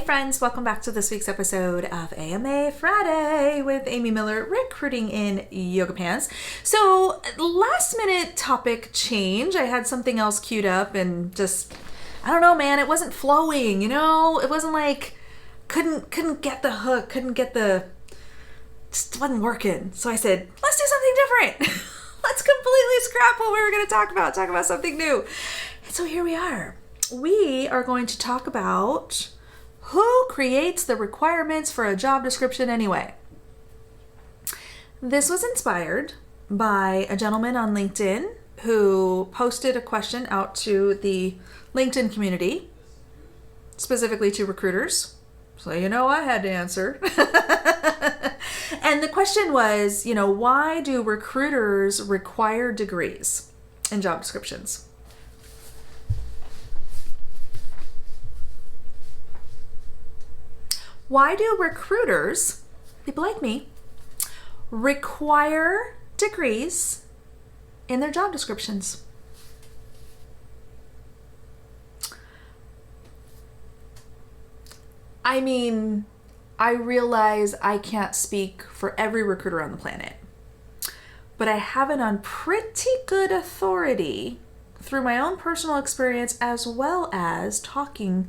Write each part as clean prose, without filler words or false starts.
friends, welcome back to this week's episode of AMA Friday with Amy Miller, recruiting in yoga pants. So last minute topic change. I had something else queued up and just, I don't know, man, it wasn't flowing, you know? It wasn't like, couldn't get the hook, just wasn't working. So I said, let's do something different. Let's completely scrap what we were going to talk about something new. And so here we are. We are going to talk about who creates the requirements for a job description anyway. This was inspired by a gentleman on LinkedIn who posted a question out to the LinkedIn community, specifically to recruiters. So you know I had to answer. And the question was, why do recruiters require degrees in job descriptions? Why do recruiters, people like me, require degrees in their job descriptions? I mean, I realize I can't speak for every recruiter on the planet, but I have it on pretty good authority through my own personal experience as well as talking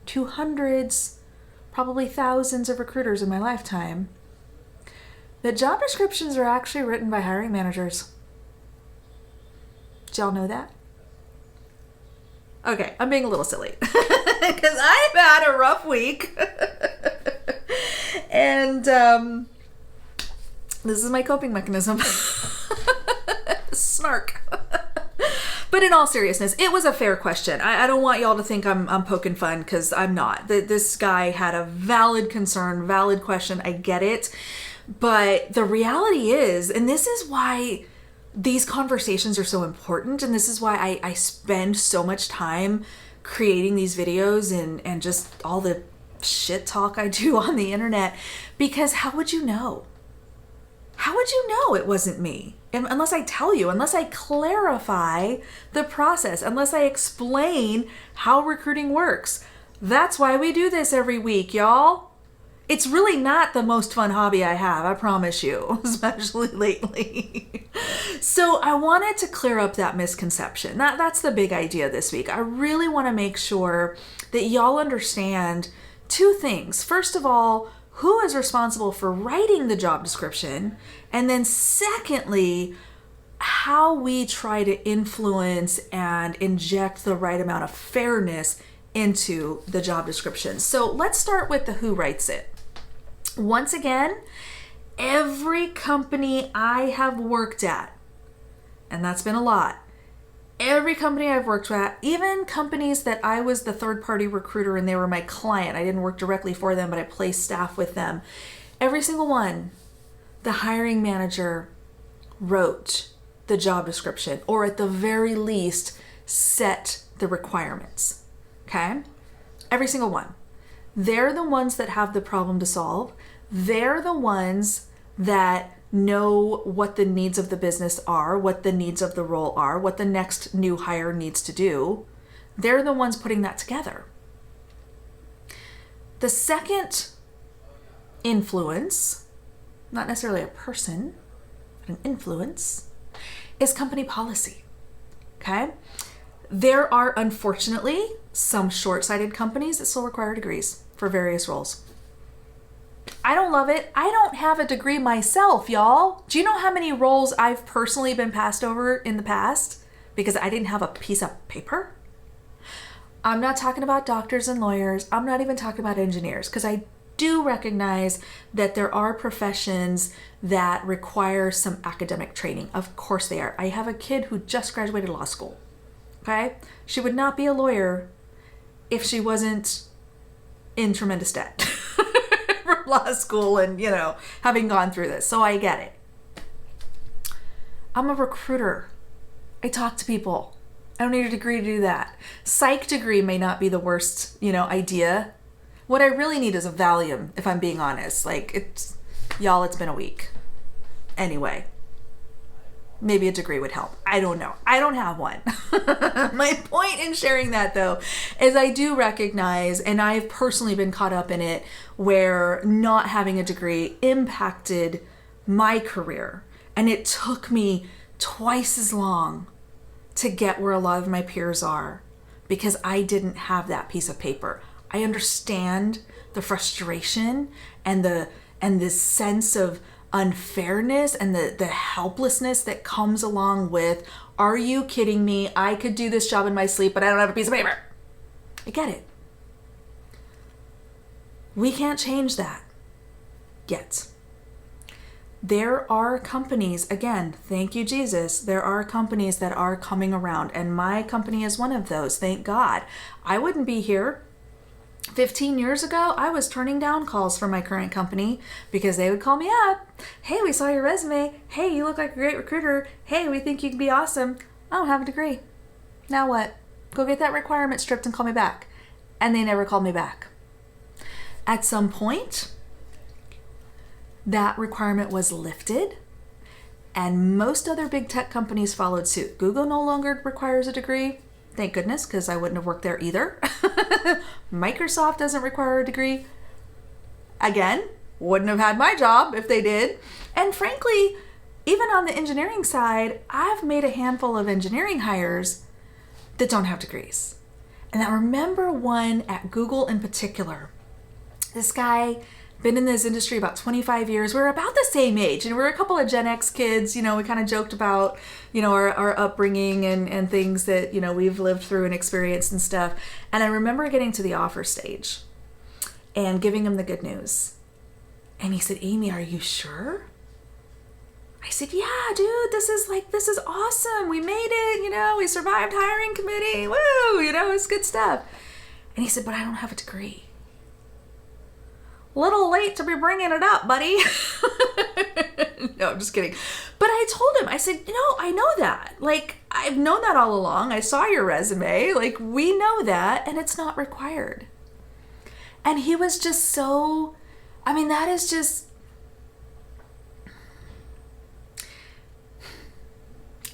to hundreds, probably thousands of recruiters in my lifetime, that job descriptions are actually written by hiring managers. Did y'all know that? Okay, I'm being a little silly because I've had a rough week. And this is my coping mechanism. Snark. But in all seriousness, it was a fair question. I don't want y'all to think I'm poking fun, because I'm not. This guy had a valid concern, valid question. I get it. But the reality is, and this is why these conversations are so important, and this is why I spend so much time creating these videos and just all the shit talk I do on the internet, because how would you know? How would you know it wasn't me? Unless I tell you, unless I clarify the process, unless I explain how recruiting works. That's why we do this every week, y'all. It's really not the most fun hobby I have, I promise you, especially lately. So I wanted to clear up that misconception. That's the big idea this week. I really want to make sure that y'all understand two things. First of all, who is responsible for writing the job description? And then secondly, how we try to influence and inject the right amount of fairness into the job description. So let's start with the who writes it. Once again, every company I have worked at, and that's been a lot, every company I've worked at, even companies that I was the third-party recruiter and they were my client, I didn't work directly for them, but I placed staff with them. Every single one, the hiring manager wrote the job description, or at the very least, set the requirements. Okay? Every single one. They're the ones that have the problem to solve. They're the ones that know what the needs of the business are, what the needs of the role are, what the next new hire needs to do. They're the ones putting that together. The second influence, not necessarily a person, but an influence, is company policy. Okay? There are, unfortunately, some short-sighted companies that still require degrees for various roles. I don't love it. I don't have a degree myself, y'all. Do you know how many roles I've personally been passed over in the past because I didn't have a piece of paper? I'm not talking about doctors and lawyers. I'm not even talking about engineers, because I do recognize that there are professions that require some academic training. Of course they are. I have a kid who just graduated law school. Okay? She would not be a lawyer if she wasn't in tremendous debt for law school and, having gone through this. So I get it. I'm a recruiter. I talk to people. I don't need a degree to do that. Psych degree may not be the worst, idea. What I really need is a Valium, if I'm being honest. It's been a week. Anyway. maybe a degree would help. I don't know. I don't have one. My point in sharing that, though, is I do recognize, and I've personally been caught up in it, where not having a degree impacted my career. And it took me twice as long to get where a lot of my peers are because I didn't have that piece of paper. I understand the frustration and this sense of unfairness and the helplessness that comes along with, are you kidding me? I could do this job in my sleep, but I don't have a piece of paper. I get it. We can't change that yet. There are companies, again, thank you, Jesus, there are companies that are coming around, and my company is one of those, thank God. I wouldn't be here 15 years ago. I was turning down calls from my current company because they would call me up. Hey, we saw your resume. Hey, you look like a great recruiter. Hey, we think you can be awesome. I don't have a degree. Now what? Go get that requirement stripped and call me back. And they never called me back. At some point, that requirement was lifted, and most other big tech companies followed suit. Google no longer requires a degree. Thank goodness, because I wouldn't have worked there either. Microsoft doesn't require a degree. Again, wouldn't have had my job if they did. And frankly, even on the engineering side, I've made a handful of engineering hires that don't have degrees. And I remember one at Google in particular. This guy, been in this industry about 25 years. We're about the same age, and we're a couple of Gen X kids. We kind of joked about, our upbringing and things that, we've lived through and experienced and stuff. And I remember getting to the offer stage and giving him the good news. And he said, Amy, are you sure? I said, yeah, dude, this is awesome. We made it, we survived hiring committee. Woo, it's good stuff. And he said, but I don't have a degree. Little late to be bringing it up, buddy. No, I'm just kidding. But I told him, I said, I know that. I've known that all along. I saw your resume. We know that, and it's not required. And he was just so, that is just,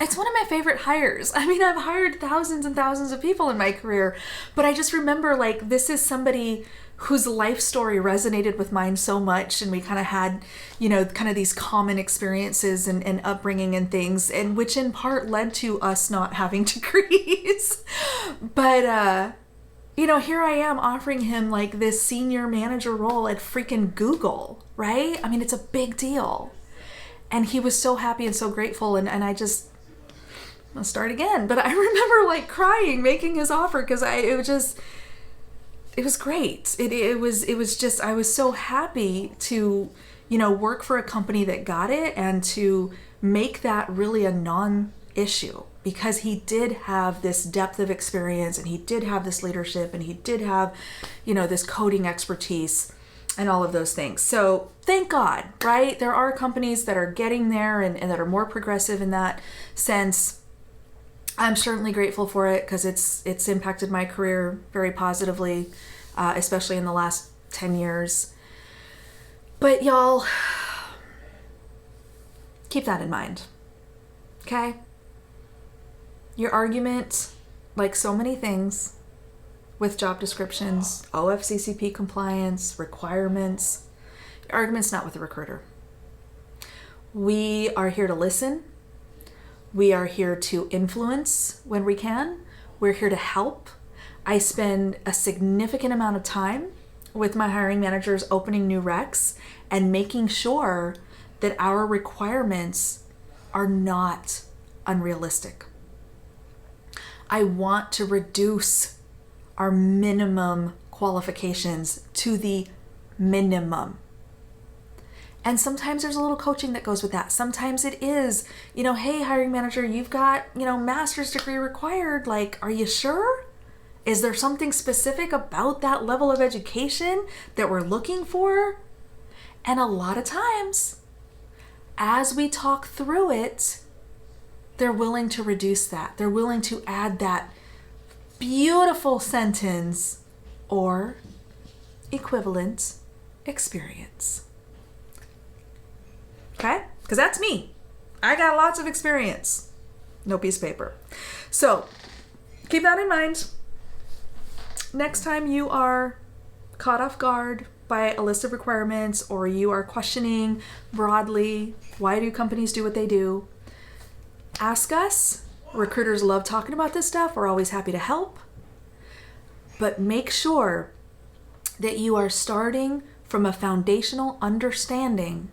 it's one of my favorite hires. I've hired thousands and thousands of people in my career, but I just remember, this is somebody whose life story resonated with mine so much, and we kind of had, these common experiences and upbringing and things, and which in part led to us not having degrees. But, here I am offering him this senior manager role at freaking Google, right? It's a big deal. And he was so happy and so grateful, and I'll start again. But I remember crying, making his offer, because it was great. It was just, I was so happy to, work for a company that got it and to make that really a non-issue, because he did have this depth of experience, and he did have this leadership, and he did have, this coding expertise and all of those things. So thank God, right? There are companies that are getting there and that are more progressive in that sense. I'm certainly grateful for it because it's impacted my career very positively, especially in the last 10 years. But y'all, keep that in mind, okay? Your argument, like so many things with job descriptions, OFCCP compliance, requirements, your argument's not with the recruiter. We are here to listen. We are here to influence when we can. We're here to help. I spend a significant amount of time with my hiring managers opening new recs and making sure that our requirements are not unrealistic. I want to reduce our minimum qualifications to the minimum. And sometimes there's a little coaching that goes with that. Sometimes it is, hey, hiring manager, you've got, master's degree required. Are you sure? Is there something specific about that level of education that we're looking for? And a lot of times, as we talk through it, they're willing to reduce that. They're willing to add that beautiful sentence or equivalent experience. Okay? Because that's me. I got lots of experience. No piece of paper. So keep that in mind. Next time you are caught off guard by a list of requirements, or you are questioning broadly, why do companies do what they do? Ask us. Recruiters love talking about this stuff. We're always happy to help. But make sure that you are starting from a foundational understanding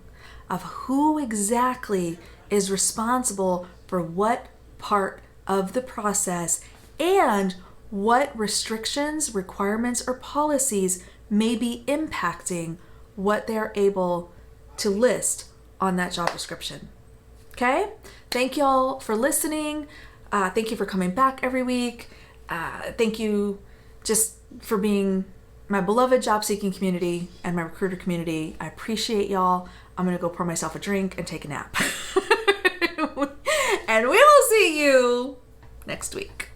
of who exactly is responsible for what part of the process and what restrictions, requirements, or policies may be impacting what they're able to list on that job description. Okay? Thank y'all for listening. Thank you for coming back every week. Thank you just for being my beloved job seeking community and my recruiter community. I appreciate y'all. I'm going to go pour myself a drink and take a nap. And we will see you next week.